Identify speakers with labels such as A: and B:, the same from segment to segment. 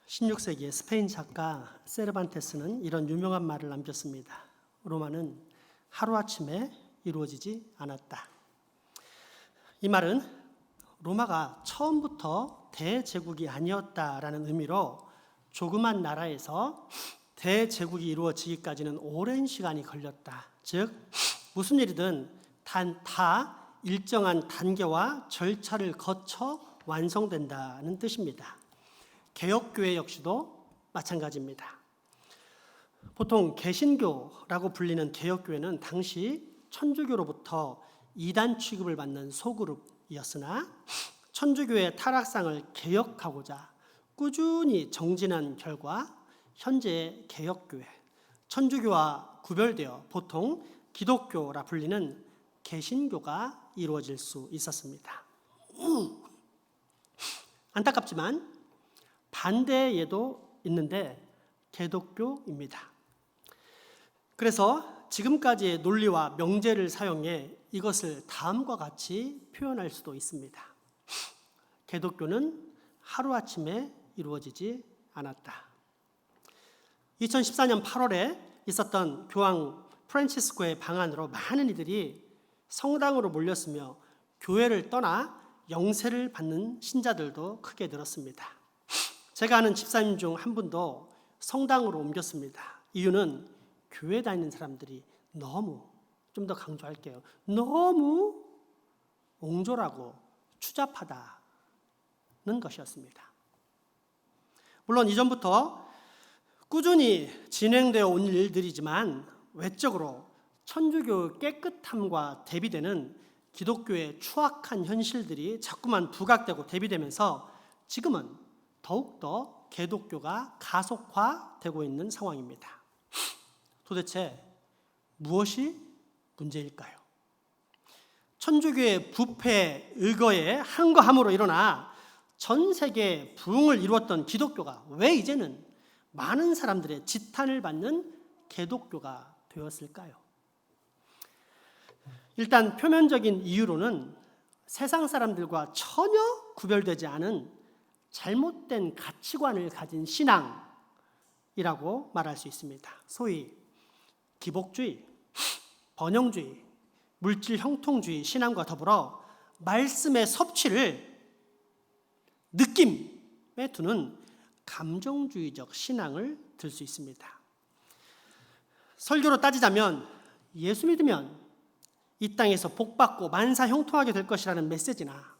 A: 16세기의 스페인 작가 세르반테스는 이런 유명한 말을 남겼습니다. 로마는 하루아침에 이루어지지 않았다. 이 말은 로마가 처음부터 대제국이 아니었다라는 의미로 조그만 나라에서 대제국이 이루어지기까지는 오랜 시간이 걸렸다. 즉 무슨 일이든 다 일정한 단계와 절차를 거쳐 완성된다는 뜻입니다. 개혁교회 역시도 마찬가지입니다. 보통 개신교라고 불리는 개혁교회는 당시 천주교로부터 이단 취급을 받는 소그룹이었으나 천주교의 타락상을 개혁하고자 꾸준히 정진한 결과 현재의 개혁교회, 천주교와 구별되어 보통 기독교라 불리는 개신교가 이루어질 수 있었습니다. 안타깝지만 반대의 예도 있는데 개독교입니다. 그래서 지금까지의 논리와 명제를 사용해 이것을 다음과 같이 표현할 수도 있습니다. 개독교는 하루아침에 이루어지지 않았다. 2014년 8월에 있었던 교황 프란치스코의 방안으로 많은 이들이 성당으로 몰렸으며 교회를 떠나 영세를 받는 신자들도 크게 늘었습니다. 제가 아는 집사님 중 한 분도 성당으로 옮겼습니다. 이유는 교회 다니는 사람들이 너무, 좀 더 강조할게요, 너무 옹졸하고 추잡하다는 것이었습니다. 물론 이전부터 꾸준히 진행되어 온 일들이지만 외적으로 천주교의 깨끗함과 대비되는 기독교의 추악한 현실들이 자꾸만 부각되고 대비되면서 지금은 더욱더 개독교가 가속화되고 있는 상황입니다. 도대체 무엇이 문제일까요? 천주교의 부패, 의거에 한과 함으로 일어나 전 세계 부흥을 이루었던 기독교가 왜 이제는 많은 사람들의 지탄을 받는 개독교가 되었을까요? 일단 표면적인 이유로는 세상 사람들과 전혀 구별되지 않은 잘못된 가치관을 가진 신앙이라고 말할 수 있습니다. 소위 기복주의, 번영주의, 물질 형통주의 신앙과 더불어 말씀의 섭취를 느낌에 두는 감정주의적 신앙을 들 수 있습니다. 설교로 따지자면 예수 믿으면 이 땅에서 복받고 만사 형통하게 될 것이라는 메시지나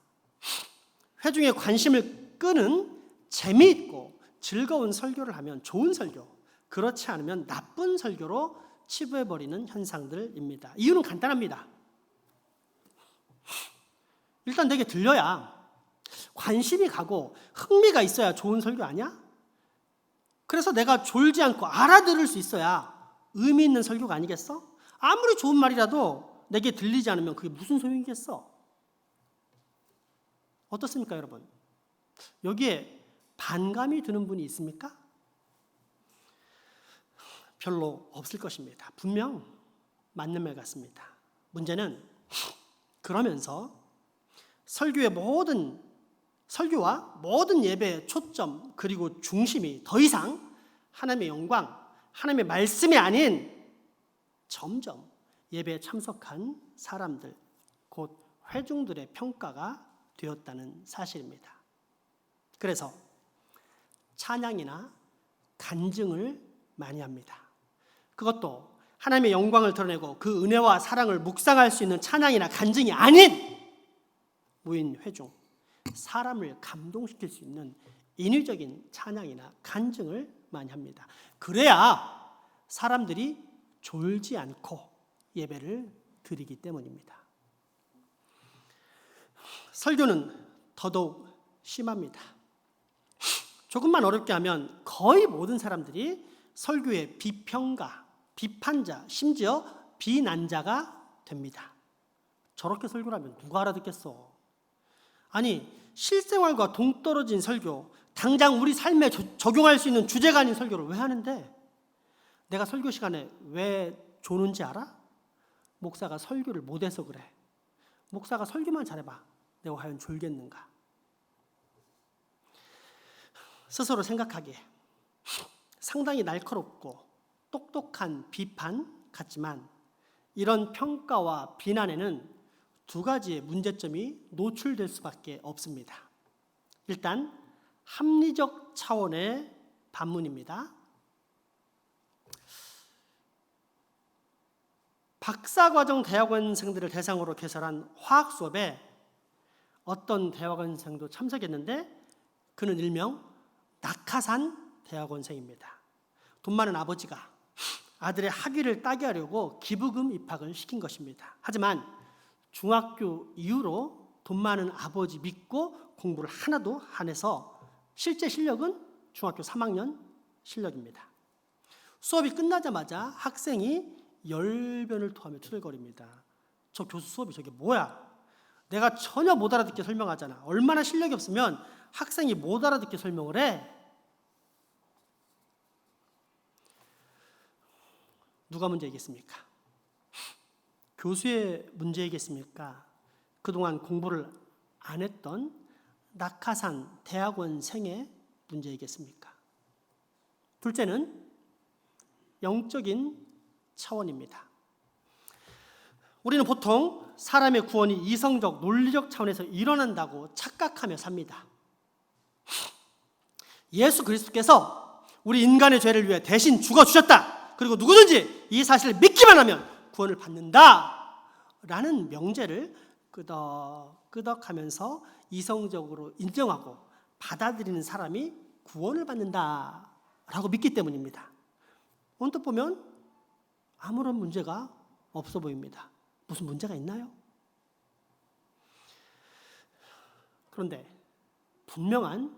A: 회중의 관심을 끄는 재미있고 즐거운 설교를 하면 좋은 설교, 그렇지 않으면 나쁜 설교로 치부해버리는 현상들입니다. 이유는 간단합니다. 일단 내게 들려야 관심이 가고 흥미가 있어야 좋은 설교 아니야? 그래서 내가 졸지 않고 알아들을 수 있어야 의미 있는 설교가 아니겠어? 아무리 좋은 말이라도 내게 들리지 않으면 그게 무슨 소용이겠어? 어떻습니까, 여러분? 여기에 반감이 드는 분이 있습니까? 별로 없을 것입니다. 분명 맞는 말 같습니다. 문제는 그러면서 설교와 모든 예배의 초점 그리고 중심이 더 이상 하나님의 영광, 하나님의 말씀이 아닌 점점 예배에 참석한 사람들, 곧 회중들의 평가가 되었다는 사실입니다. 그래서 찬양이나 간증을 많이 합니다. 그것도 하나님의 영광을 드러내고 그 은혜와 사랑을 묵상할 수 있는 찬양이나 간증이 아닌 무인 회중, 사람을 감동시킬 수 있는 인위적인 찬양이나 간증을 많이 합니다. 그래야 사람들이 졸지 않고 예배를 드리기 때문입니다. 설교는 더더욱 심합니다. 조금만 어렵게 하면 거의 모든 사람들이 설교의 비평가, 비판자, 심지어 비난자가 됩니다. 저렇게 설교를 하면 누가 알아듣겠어? 아니, 실생활과 동떨어진 설교, 당장 우리 삶에 적용할 수 있는 주제가 아닌 설교를 왜 하는데? 내가 설교 시간에 왜 조는지 알아? 목사가 설교를 못해서 그래. 목사가 설교만 잘해봐. 내가 과연 졸겠는가? 스스로 생각하기에 상당히 날카롭고 똑똑한 비판 같지만 이런 평가와 비난에는 두 가지의 문제점이 노출될 수밖에 없습니다. 일단 합리적 차원의 반문입니다. 박사과정 대학원생들을 대상으로 개설한 화학 수업에 어떤 대학원생도 참석했는데 그는 일명 낙하산 대학원생입니다. 돈 많은 아버지가 아들의 학위를 따게 하려고 기부금 입학을 시킨 것입니다. 하지만 중학교 이후로 돈 많은 아버지 믿고 공부를 하나도 안 해서 실제 실력은 중학교 3학년 실력입니다. 수업이 끝나자마자 학생이 열변을 토하며 투덜거립니다. 저 교수 수업이 저게 뭐야? 내가 전혀 못 알아듣게 설명하잖아. 얼마나 실력이 없으면 학생이 못 알아듣게 설명을 해? 누가 문제이겠습니까? 교수의 문제이겠습니까? 그동안 공부를 안 했던 낙하산 대학원생의 문제이겠습니까? 둘째는 영적인 차원입니다. 우리는 보통 사람의 구원이 이성적, 논리적 차원에서 일어난다고 착각하며 삽니다. 예수 그리스도께서 우리 인간의 죄를 위해 대신 죽어주셨다. 그리고 누구든지 이 사실을 믿기만 하면 구원을 받는다. 라는 명제를 끄덕끄덕하면서 이성적으로 인정하고 받아들이는 사람이 구원을 받는다. 라고 믿기 때문입니다. 언뜻 보면 아무런 문제가 없어 보입니다. 무슨 문제가 있나요? 그런데 분명한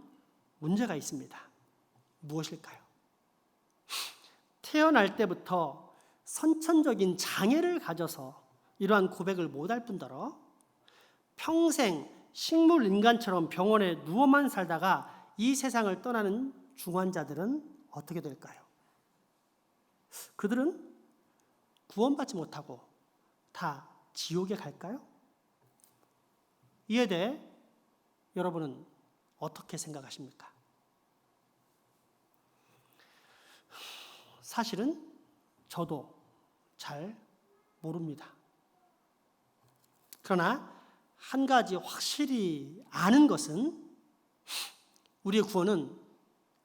A: 문제가 있습니다. 무엇일까요? 태어날 때부터 선천적인 장애를 가져서 이러한 고백을 못할 뿐더러 평생 식물 인간처럼 병원에 누워만 살다가 이 세상을 떠나는 중환자들은 어떻게 될까요? 그들은 구원받지 못하고 다 지옥에 갈까요? 이에 대해 여러분은 어떻게 생각하십니까? 사실은 저도 잘 모릅니다. 그러나 한 가지 확실히 아는 것은 우리의 구원은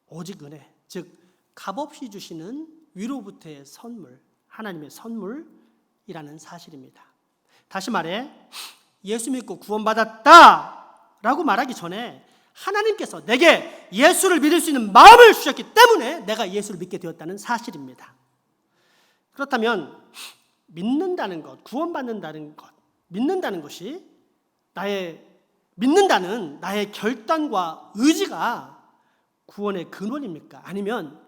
A: 오직 은혜, 즉 값없이 주시는 위로부터의 선물, 하나님의 선물이라는 사실입니다. 다시 말해 예수 믿고 구원받았다 라고 말하기 전에 하나님께서 내게 예수를 믿을 수 있는 마음을 주셨기 때문에 내가 예수를 믿게 되었다는 사실입니다. 그렇다면 믿는다는 것, 구원받는다는 것, 믿는다는 것이 믿는다는 나의 결단과 의지가 구원의 근원입니까? 아니면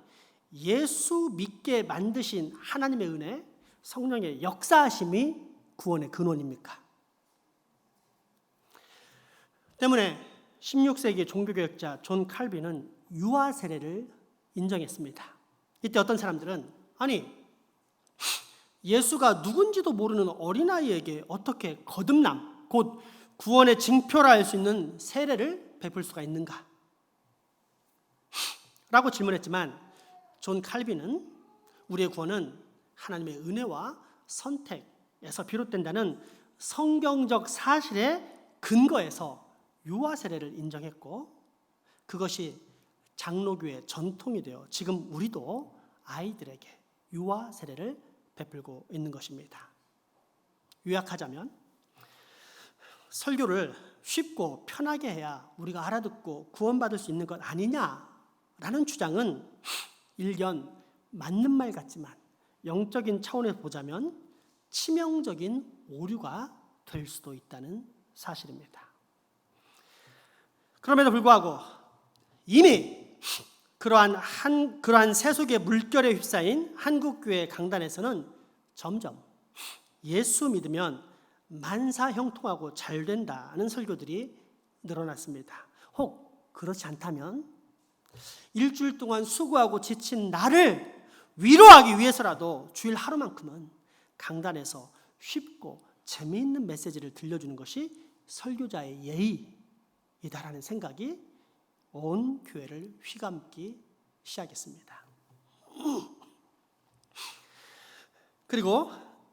A: 예수 믿게 만드신 하나님의 은혜, 성령의 역사하심이 구원의 근원입니까? 때문에 16세기 종교개혁자 존 칼빈은 유아 세례를 인정했습니다. 이때 어떤 사람들은 아니 예수가 누군지도 모르는 어린아이에게 어떻게 거듭남, 곧 구원의 징표라 할 수 있는 세례를 베풀 수가 있는가? 라고 질문했지만 존 칼빈은 우리의 구원은 하나님의 은혜와 선택에서 비롯된다는 성경적 사실의 근거에서 유아 세례를 인정했고 그것이 장로교의 전통이 되어 지금 우리도 아이들에게 유아 세례를 베풀고 있는 것입니다. 요약하자면 설교를 쉽고 편하게 해야 우리가 알아듣고 구원받을 수 있는 것 아니냐라는 주장은 일견 맞는 말 같지만 영적인 차원에서 보자면 치명적인 오류가 될 수도 있다는 사실입니다. 그럼에도 불구하고 이미 그러한 세속의 물결에 휩싸인 한국교회 강단에서는 점점 예수 믿으면 만사 형통하고 잘 된다는 설교들이 늘어났습니다. 혹 그렇지 않다면 일주일 동안 수고하고 지친 나를 위로하기 위해서라도 주일 하루만큼은 강단에서 쉽고 재미있는 메시지를 들려주는 것이 설교자의 예의이다라는 생각이 온 교회를 휘감기 시작했습니다. 그리고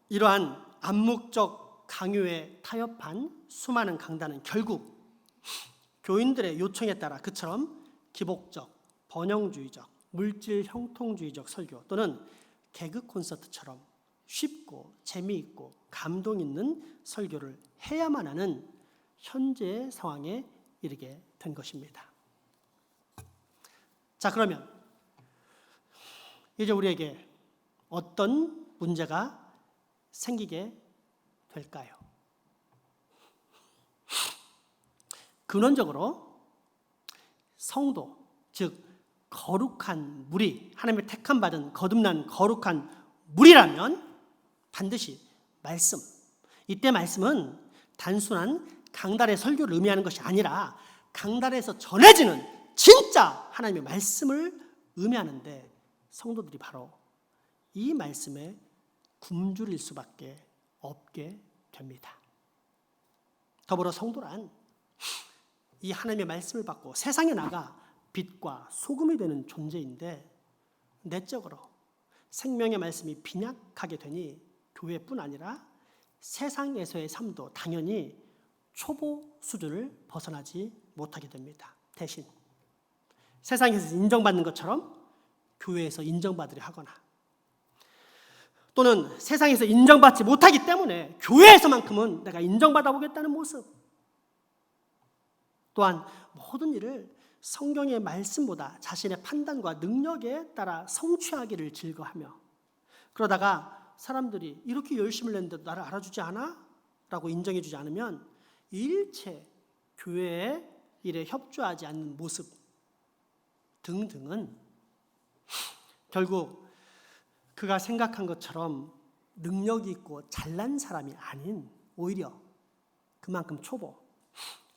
A: 이러한 암묵적 강요에 타협한 수많은 강단은 결국 교인들의 요청에 따라 그처럼 기복적, 번영주의적, 물질 형통주의적 설교 또는 개그 콘서트처럼 쉽고 재미있고 감동 있는 설교를 해야만 하는 현재의 상황에 이르게 된 것입니다. 자, 그러면 이제 우리에게 어떤 문제가 생기게 될까요? 근원적으로 성도, 즉 거룩한 무리, 하나님의 택함 받은 거듭난 거룩한 무리라면 반드시 말씀, 이때 말씀은 단순한 강단의 설교를 의미하는 것이 아니라 강단에서 전해지는 진짜 하나님의 말씀을 의미하는데 성도들이 바로 이 말씀에 굶주릴 수밖에 없게 됩니다. 더불어 성도란 이 하나님의 말씀을 받고 세상에 나가 빛과 소금이 되는 존재인데 내적으로 생명의 말씀이 빈약하게 되니 교회뿐 아니라 세상에서의 삶도 당연히 초보 수준을 벗어나지 못하게 됩니다. 대신 세상에서 인정받는 것처럼 교회에서 인정받으려 하거나 또는 세상에서 인정받지 못하기 때문에 교회에서만큼은 내가 인정받아 보겠다는 모습, 또한 모든 일을 성경의 말씀보다 자신의 판단과 능력에 따라 성취하기를 즐거워하며 그러다가 사람들이 이렇게 열심을 냈는데도 나를 알아주지 않아? 라고 인정해 주지 않으면 일체 교회의 일에 협조하지 않는 모습 등등은 결국 그가 생각한 것처럼 능력이 있고 잘난 사람이 아닌 오히려 그만큼 초보,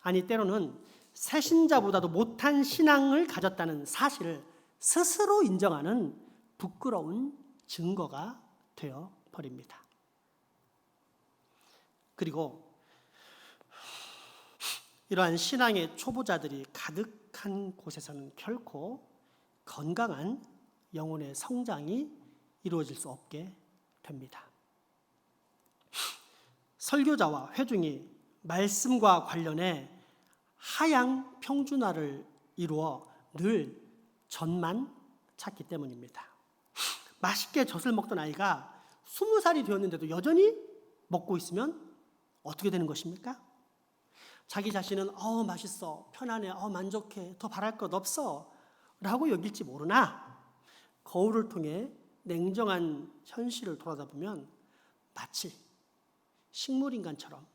A: 아니 때로는 새신자보다도 못한 신앙을 가졌다는 사실을 스스로 인정하는 부끄러운 증거가 되어 버립니다. 그리고 이러한 신앙의 초보자들이 가득한 곳에서는 결코 건강한 영혼의 성장이 이루어질 수 없게 됩니다. 설교자와 회중이 말씀과 관련해 하향 평준화를 이루어 늘 전만 찾기 때문입니다. 맛있게 젖을 먹던 아이가 20살이 되었는데도 여전히 먹고 있으면 어떻게 되는 것입니까? 자기 자신은 맛있어, 편안해, 만족해, 더 바랄 것 없어 라고 여길지 모르나 거울을 통해 냉정한 현실을 돌아다보면 마치 식물인간처럼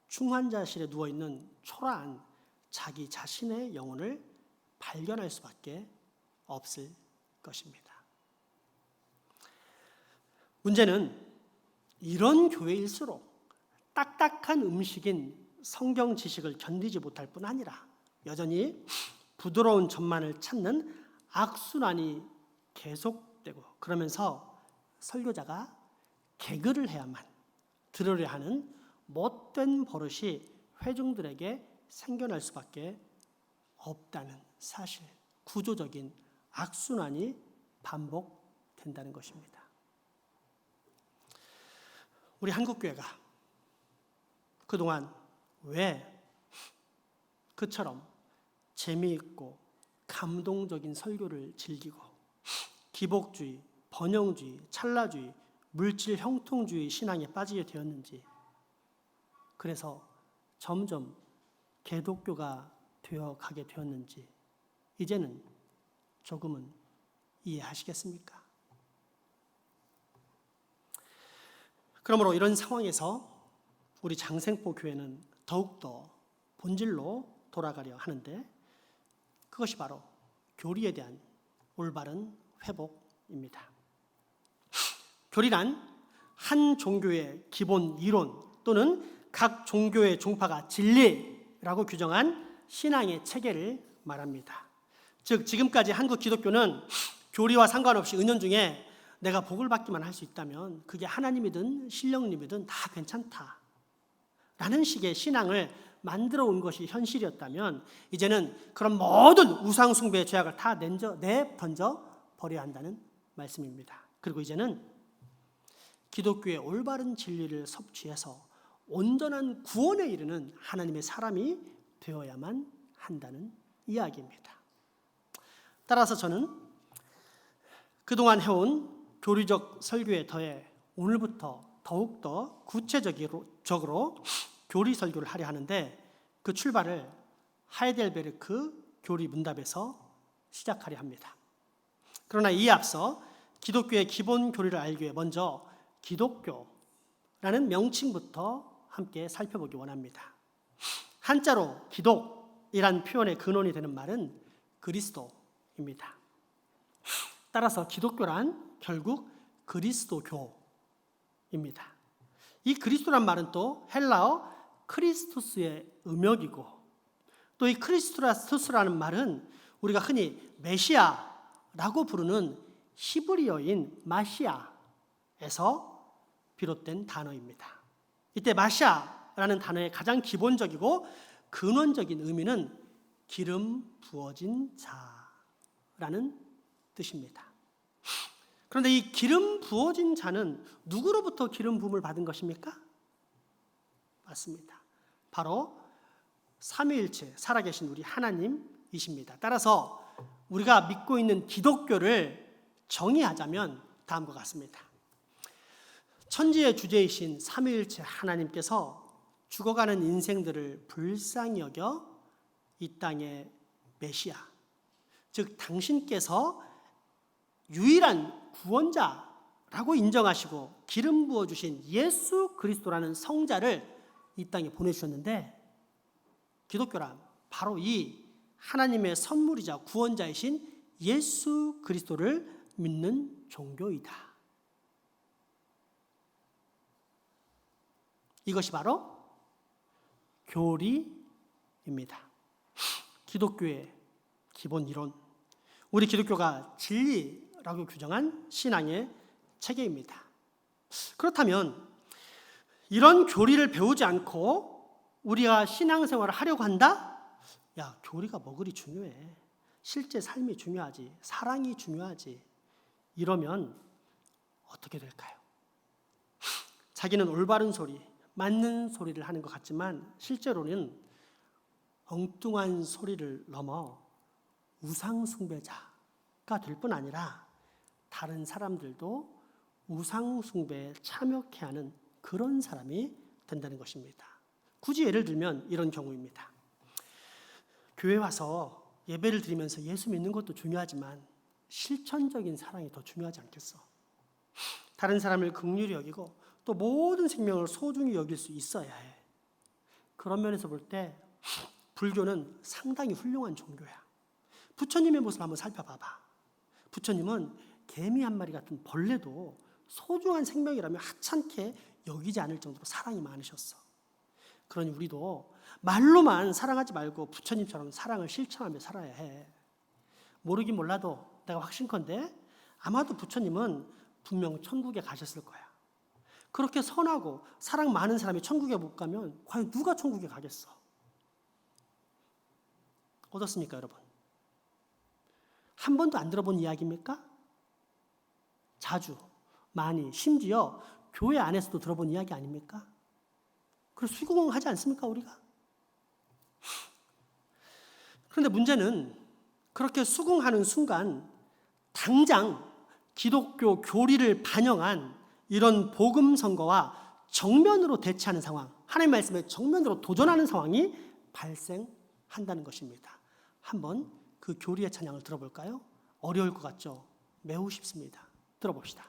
A: 중환자실에 누워있는 초라한 자기 자신의 영혼을 발견할 수밖에 없을 것입니다. 문제는 이런 교회일수록 딱딱한 음식인 성경 지식을 견디지 못할 뿐 아니라 여전히 부드러운 전만을 찾는 악순환이 계속되고 그러면서 설교자가 개그를 해야만 들으려 하는 못된 버릇이 회중들에게 생겨날 수밖에 없다는 사실, 구조적인 악순환이 반복된다는 것입니다. 우리 한국교회가 그동안 왜 그처럼 재미있고 감동적인 설교를 즐기고 기복주의, 번영주의, 찰나주의, 물질 형통주의 신앙에 빠지게 되었는지, 그래서 점점 개독교가 되어가게 되었는지 이제는 조금은 이해하시겠습니까? 그러므로 이런 상황에서 우리 장생포 교회는 더욱더 본질로 돌아가려 하는데 그것이 바로 교리에 대한 올바른 회복입니다. 교리란 한 종교의 기본 이론 또는 각 종교의 종파가 진리라고 규정한 신앙의 체계를 말합니다. 즉 지금까지 한국 기독교는 교리와 상관없이 은연중에 내가 복을 받기만 할 수 있다면 그게 하나님이든 신령님이든 다 괜찮다 라는 식의 신앙을 만들어 온 것이 현실이었다면 이제는 그런 모든 우상 숭배의 죄악을 다 내던져 버려야 한다는 말씀입니다. 그리고 이제는 기독교의 올바른 진리를 섭취해서 온전한 구원에 이르는 하나님의 사람이 되어야만 한다는 이야기입니다. 따라서 저는 그동안 해온 교리적 설교에 더해 오늘부터 더욱더 구체적으로 교리 설교를 하려 하는데 그 출발을 하이델베르크 교리 문답에서 시작하려 합니다. 그러나 이에 앞서 기독교의 기본 교리를 알기 위해 먼저 기독교라는 명칭부터 함께 살펴보기 원합니다. 한자로 기독이란 표현의 근원이 되는 말은 그리스도입니다. 따라서 기독교란 결국 그리스도교입니다. 이 그리스도란 말은 또 헬라어 크리스투스의 음역이고 또 이 크리스투스라는 말은 우리가 흔히 메시아라고 부르는 히브리어인 마시아에서 비롯된 단어입니다. 이때 마시아라는 단어의 가장 기본적이고 근원적인 의미는 기름 부어진 자라는 뜻입니다. 그런데 이 기름 부어진 자는 누구로부터 기름 부음을 받은 것입니까? 맞습니다. 바로 삼위일체 살아계신 우리 하나님이십니다. 따라서 우리가 믿고 있는 기독교를 정의하자면 다음과 같습니다. 천지의 주제이신 삼위일체 하나님께서 죽어가는 인생들을 불쌍히 여겨 이 땅의 메시아, 즉 당신께서 유일한 구원자라고 인정하시고 기름 부어주신 예수 그리스도라는 성자를 이 땅에 보내주셨는데 기독교란 바로 이 하나님의 선물이자 구원자이신 예수 그리스도를 믿는 종교이다. 이것이 바로 교리입니다. 기독교의 기본 이론, 우리 기독교가 진리라고 규정한 신앙의 체계입니다. 그렇다면 이런 교리를 배우지 않고 우리가 신앙생활을 하려고 한다? 야, 교리가 뭐 그리 중요해. 실제 삶이 중요하지. 사랑이 중요하지. 이러면 어떻게 될까요? 자기는 올바른 소리, 맞는 소리를 하는 것 같지만 실제로는 엉뚱한 소리를 넘어 우상숭배자가 될 뿐 아니라 다른 사람들도 우상숭배에 참여케 하는 그런 사람이 된다는 것입니다. 굳이 예를 들면 이런 경우입니다. 교회 와서 예배를 드리면서 예수 믿는 것도 중요하지만 실천적인 사랑이 더 중요하지 않겠어? 다른 사람을 긍휼히 여기고 또 모든 생명을 소중히 여길 수 있어야 해. 그런 면에서 볼 때 불교는 상당히 훌륭한 종교야. 부처님의 모습을 한번 살펴봐봐. 부처님은 개미 한 마리 같은 벌레도 소중한 생명이라면 하찮게 여기지 않을 정도로 사랑이 많으셨어. 그러니 우리도 말로만 사랑하지 말고 부처님처럼 사랑을 실천하며 살아야 해. 모르긴 몰라도 내가 확신컨대 아마도 부처님은 분명 천국에 가셨을 거야. 그렇게 선하고 사랑 많은 사람이 천국에 못 가면 과연 누가 천국에 가겠어? 어떻습니까, 여러분? 한 번도 안 들어본 이야기입니까? 자주, 많이, 심지어 교회 안에서도 들어본 이야기 아닙니까? 그래서 수긍하지 않습니까, 우리가? 그런데 문제는 그렇게 수긍하는 순간 당장 기독교 교리를 반영한 이런 복음 선거와 정면으로 대치하는 상황, 하나님의 말씀에 정면으로 도전하는 상황이 발생한다는 것입니다. 한번 그 교리의 찬양을 들어볼까요? 어려울 것 같죠? 매우 쉽습니다. 들어봅시다.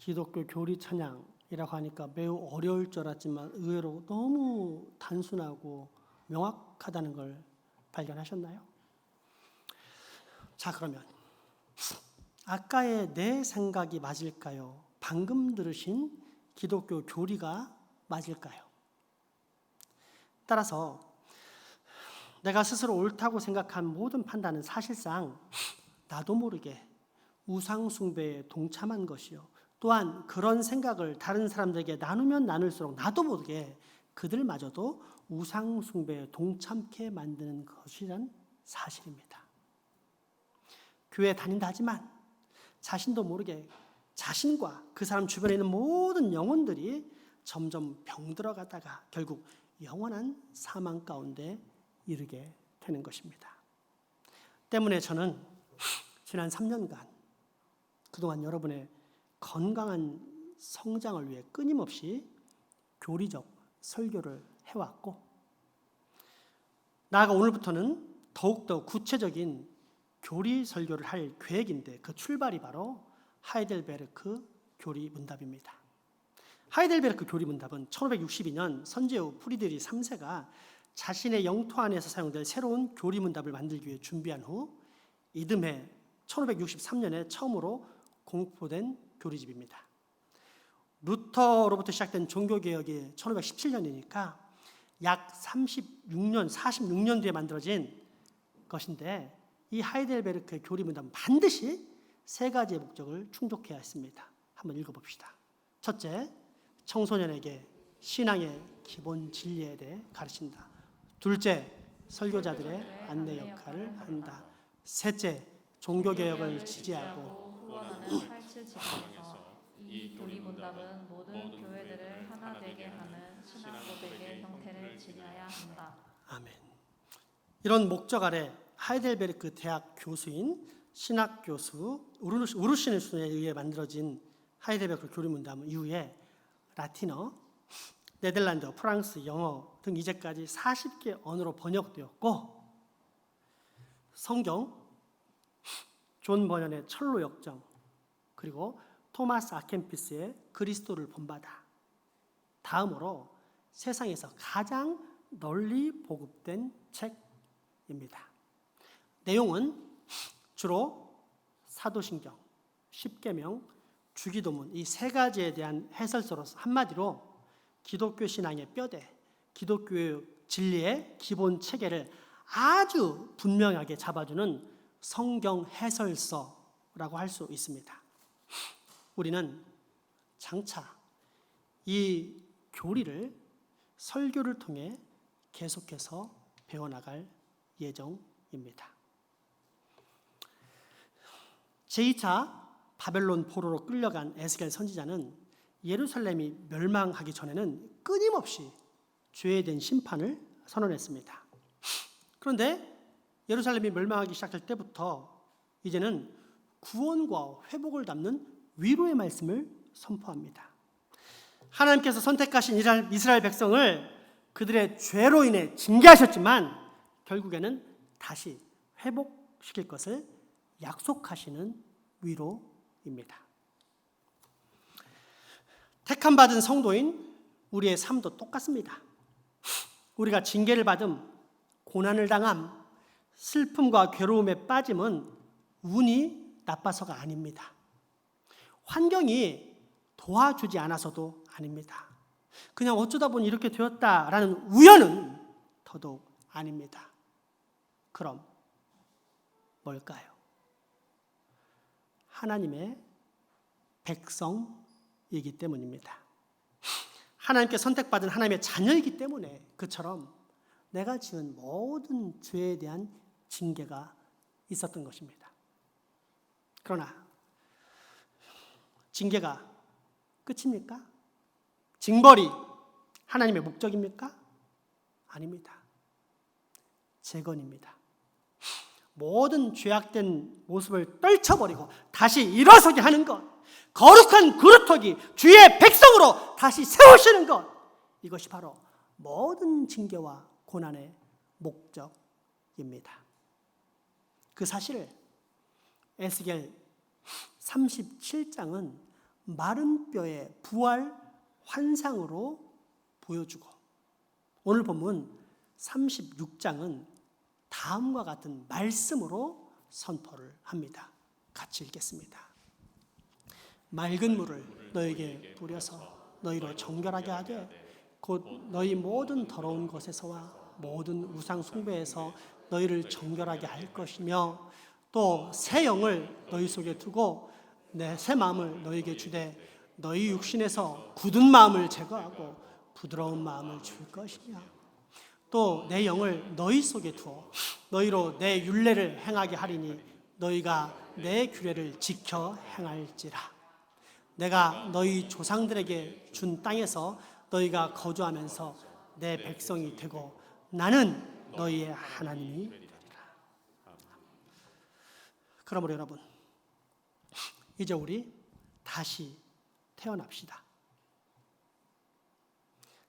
A: 기독교 교리 찬양이라고 하니까 매우 어려울 줄 알았지만 의외로 너무 단순하고 명확하다는 걸 발견하셨나요? 자, 그러면 아까의 내 생각이 맞을까요? 방금 들으신 기독교 교리가 맞을까요? 따라서 내가 스스로 옳다고 생각한 모든 판단은 사실상 나도 모르게 우상 숭배에 동참한 것이요. 또한 그런 생각을 다른 사람들에게 나누면 나눌수록 나도 모르게 그들마저도 우상 숭배에 동참케 만드는 것이란 사실입니다. 교회 다닌다 하지만 자신도 모르게 자신과 그 사람 주변에 있는 모든 영혼들이 점점 병들어가다가 결국 영원한 사망 가운데 이르게 되는 것입니다. 때문에 저는 지난 3년간 그동안 여러분의 건강한 성장을 위해 끊임없이 교리적 설교를 해왔고, 나아가 오늘부터는 더욱더 구체적인 교리 설교를 할 계획인데 그 출발이 바로 하이델베르크 교리 문답입니다. 하이델베르크 교리 문답은 1562년 선제후 프리드리 3세가 자신의 영토 안에서 사용될 새로운 교리 문답을 만들기 위해 준비한 후 이듬해 1563년에 처음으로 공포된 교리집입니다. 루터로부터 시작된 종교개혁이 1517년이니까 약 46년 뒤에 만들어진 것인데, 이 하이델베르크의 교리 문답은 반드시 세 가지의 목적을 충족해야 했습니다. 한번 읽어봅시다. 첫째, 청소년에게 신앙의 기본 진리에 대해 가르친다. 둘째, 설교자들의 안내 역할을 한다. 셋째, 종교개혁을 지지하고
B: 후원하는 87 지방에서 이 교리 문답은 모든 교회들을 하나 되게 하는 신앙 고백의 형태를 지녀야 한다.
A: 아멘. 이런 목적 아래 하이델베르크 대학 교수인 신학 교수 우르시누스에 의해 만들어진 하이델베르크 교리 문답은 이후에 라틴어, 네덜란드어, 프랑스, 영어 등 이제까지 40개 언어로 번역되었고, 성경, 존 버년의 철로 역정, 그리고 토마스 아켄피스의 그리스도를 본받아, 다음으로 세상에서 가장 널리 보급된 책입니다. 내용은 주로 사도신경, 십계명, 주기도문 이 세 가지에 대한 해설서로서 한마디로 기독교 신앙의 뼈대, 기독교의 진리의 기본 체계를 아주 분명하게 잡아주는 성경 해설서라고 할 수 있습니다. 우리는 장차 이 교리를 설교를 통해 계속해서 배워나갈 예정입니다. 제2차 바벨론 포로로 끌려간 에스겔 선지자는 예루살렘이 멸망하기 전에는 끊임없이 죄에 대한 심판을 선언했습니다. 그런데 예루살렘이 멸망하기 시작할 때부터 이제는 구원과 회복을 담는 위로의 말씀을 선포합니다. 하나님께서 선택하신 이스라엘 백성을 그들의 죄로 인해 징계하셨지만 결국에는 다시 회복시킬 것을 약속하시는 위로입니다. 택함받은 성도인 우리의 삶도 똑같습니다. 우리가 징계를 받음, 고난을 당함, 슬픔과 괴로움에 빠짐은 운이 나빠서가 아닙니다. 환경이 도와주지 않아서도 아닙니다. 그냥 어쩌다 보니 이렇게 되었다라는 우연은 더더욱 아닙니다. 그럼 뭘까요? 하나님의 백성이기 때문입니다. 하나님께 선택받은 하나님의 자녀이기 때문에 그처럼 내가 지은 모든 죄에 대한 징계가 있었던 것입니다. 그러나 징계가 끝입니까? 징벌이 하나님의 목적입니까? 아닙니다. 재건입니다. 모든 죄악된 모습을 떨쳐버리고 다시 일어서게 하는 것, 거룩한 그루터기 주의 백성으로 다시 세우시는 것, 이것이 바로 모든 징계와 고난의 목적입니다. 그 사실을 에스겔 37장은 마른 뼈의 부활 환상으로 보여주고, 오늘 본문 36장은 다음과 같은 말씀으로 선포를 합니다. 같이 읽겠습니다. 맑은 물을 너에게 뿌려서 너희로 정결하게 하되 곧 너희 모든 더러운 것에서와 모든 우상 숭배에서 너희를 정결하게 할 것이며, 또 새 영을 너희 속에 두고 내 새 마음을 너희에게 주되 너희 육신에서 굳은 마음을 제거하고 부드러운 마음을 줄 것이며, 또 내 영을 너희 속에 두어 너희로 내 율례를 행하게 하리니 너희가 내 규례를 지켜 행할지라. 내가 너희 조상들에게 준 땅에서 너희가 거주하면서 내 백성이 되고 나는 너희의 하나님이 되리라. 그러므로 여러분, 이제 우리 다시 태어납시다.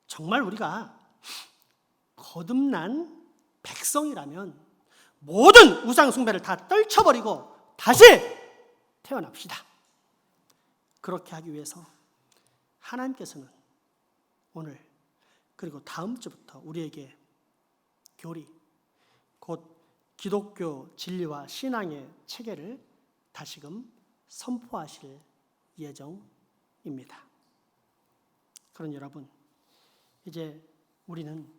A: 정말 우리가 거듭난 백성이라면 모든 우상 숭배를 다 떨쳐버리고 다시 태어납시다. 그렇게 하기 위해서 하나님께서는 오늘 그리고 다음 주부터 우리에게 교리, 곧 기독교 진리와 신앙의 체계를 다시금 선포하실 예정입니다. 그런 여러분, 이제 우리는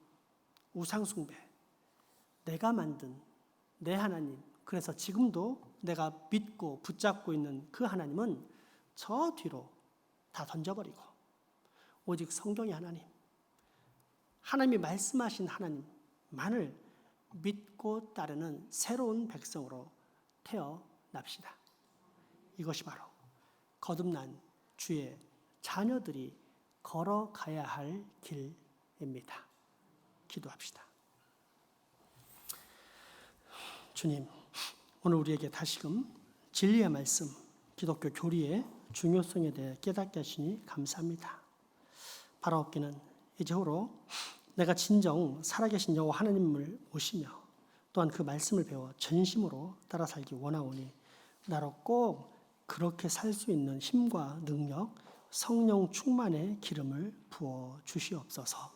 A: 우상숭배, 내가 만든 내 하나님, 그래서 지금도 내가 믿고 붙잡고 있는 그 하나님은 저 뒤로 다 던져버리고 오직 성경의 하나님, 하나님이 말씀하신 하나님만을 믿고 따르는 새로운 백성으로 태어납시다. 이것이 바로 거듭난 주의 자녀들이 걸어가야 할 길입니다. 기도합시다. 주님, 오늘 우리에게 다시금 진리의 말씀, 기독교 교리의 중요성에 대해 깨닫게 하시니 감사합니다. 바라옵기는 이제후로 내가 진정 살아계신 여호와 하나님을 모시며 또한 그 말씀을 배워 전심으로 따라 살기 원하오니 나로 꼭 그렇게 살 수 있는 힘과 능력, 성령 충만의 기름을 부어 주시옵소서.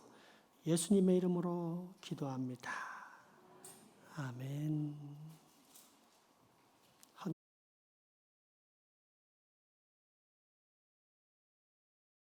A: 예수님의 이름으로 기도합니다. 아멘.